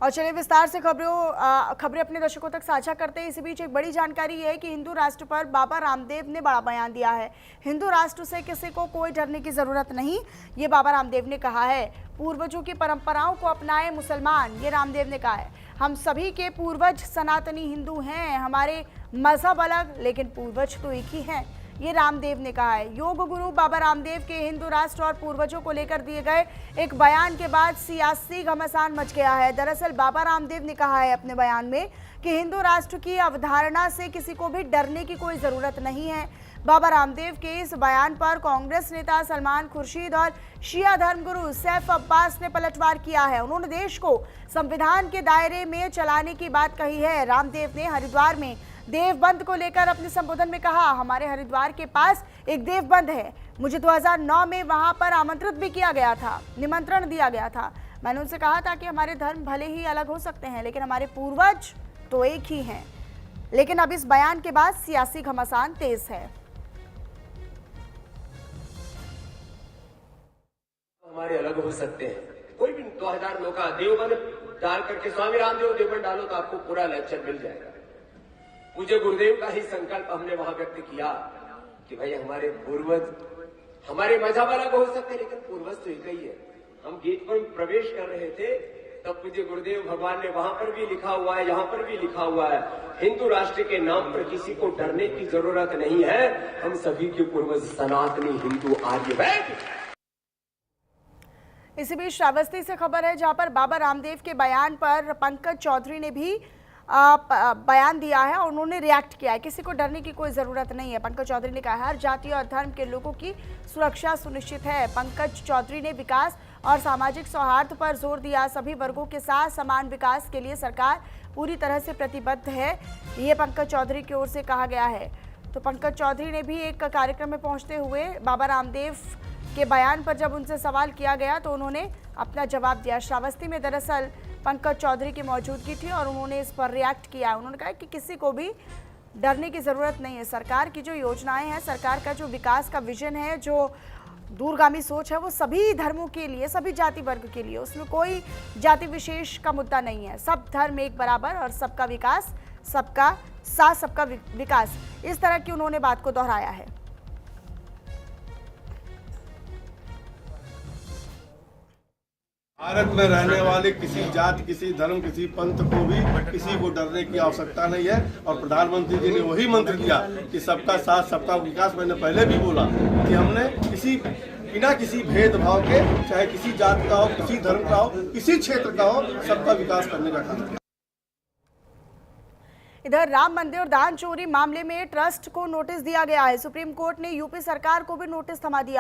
और चलिए विस्तार से खबरें अपने दर्शकों तक साझा करते हैं। इसी बीच एक बड़ी जानकारी है कि हिंदू राष्ट्र पर बाबा रामदेव ने बड़ा बयान दिया है। हिंदू राष्ट्र से किसी को कोई डरने की जरूरत नहीं, ये बाबा रामदेव ने कहा है। पूर्वजों की परंपराओं को अपनाए मुसलमान, ये रामदेव ने कहा है। हम सभी के पूर्वज सनातनी हिंदू हैं, हमारे मजहब अलग लेकिन पूर्वज तो एक ही हैं, ये रामदेव ने कहा है। योग गुरु बाबा रामदेव के हिंदू राष्ट्र और पूर्वजों को लेकर दिए गए एक बयान के बाद सियासी घमासान मच गया है। दरअसल बाबा रामदेव ने कहा है अपने बयान में कि हिंदू राष्ट्र की अवधारणा से किसी को भी डरने की कोई जरूरत नहीं है। बाबा रामदेव के इस बयान पर कांग्रेस नेता सलमान खुर्शीद और शिया धर्मगुरु सैफ अब्बास ने पलटवार किया है। उन्होंने देश को संविधान के दायरे में चलाने की बात कही है। रामदेव ने हरिद्वार में देवबंद को लेकर अपने संबोधन में कहा, हमारे हरिद्वार के पास एक देवबंद है, मुझे 2009 में वहां पर आमंत्रित भी किया गया था, निमंत्रण दिया गया था। मैंने उनसे कहा था कि हमारे धर्म भले ही अलग हो सकते हैं लेकिन हमारे पूर्वज तो एक ही हैं। लेकिन अब इस बयान के बाद सियासी घमासान तेज है। हमारे अलग हो सकते हैं, कोई भी 2009 का देवबंद डाल करके स्वामी रामदेव देवबंद डालो तो आपको पूरा लेक्चर मिल जाएगा। पूज्य गुरुदेव का ही संकल्प हमने वहां व्यक्त किया कि भाई हमारे पूर्वज, हमारे मजहब अलग हो सकते लेकिन पूर्वज तो एक ही है। हम गेट पर प्रवेश कर रहे थे तब पूज्य गुरुदेव भगवान ने वहां पर भी लिखा हुआ है, यहाँ पर भी लिखा हुआ है, हिंदू राष्ट्र के नाम पर किसी को डरने की जरूरत नहीं है, हम सभी के पूर्वज सनातनी हिंदू आर्य वैद्य। इसी बीच श्रावस्ती से खबर है जहां पर बाबा रामदेव के बयान पर पंकज चौधरी ने भी बयान दिया है और उन्होंने रिएक्ट किया है। किसी को डरने की कोई ज़रूरत नहीं है। पंकज चौधरी ने कहा हर जाति और धर्म के लोगों की सुरक्षा सुनिश्चित है। पंकज चौधरी ने विकास और सामाजिक सौहार्द पर जोर दिया। सभी वर्गों के साथ समान विकास के लिए सरकार पूरी तरह से प्रतिबद्ध है, ये पंकज चौधरी की ओर से कहा गया है। तो पंकज चौधरी ने भी एक कार्यक्रम में पहुँचते हुए बाबा रामदेव के बयान पर जब उनसे सवाल किया गया तो उन्होंने अपना जवाब दिया। श्रावस्ती में दरअसल पंकज चौधरी की मौजूदगी थी और उन्होंने इस पर रिएक्ट किया। उन्होंने कहा कि किसी को भी डरने की ज़रूरत नहीं है। सरकार की जो योजनाएं हैं, सरकार का जो विकास का विजन है, जो दूरगामी सोच है, वो सभी धर्मों के लिए, सभी जाति वर्ग के लिए, उसमें कोई जाति विशेष का मुद्दा नहीं है। सब धर्म एक बराबर और सबका विकास, सबका साथ सबका विकास, इस तरह की उन्होंने बात को दोहराया है। भारत में रहने वाले किसी जाति, किसी धर्म, किसी पंथ को भी किसी को डरने की आवश्यकता नहीं है। और प्रधानमंत्री जी ने वही मंत्र दिया कि सबका साथ सबका विकास। मैंने पहले भी बोला कि हमने बिना किसी भेदभाव के, चाहे किसी जाति का हो, किसी धर्म का हो, किसी क्षेत्र का हो, सबका विकास करने का काम किया। इधर राम मंदिर दान चोरी मामले में ट्रस्ट को नोटिस दिया गया है। सुप्रीम कोर्ट ने यूपी सरकार को भी नोटिस थमा दिया है।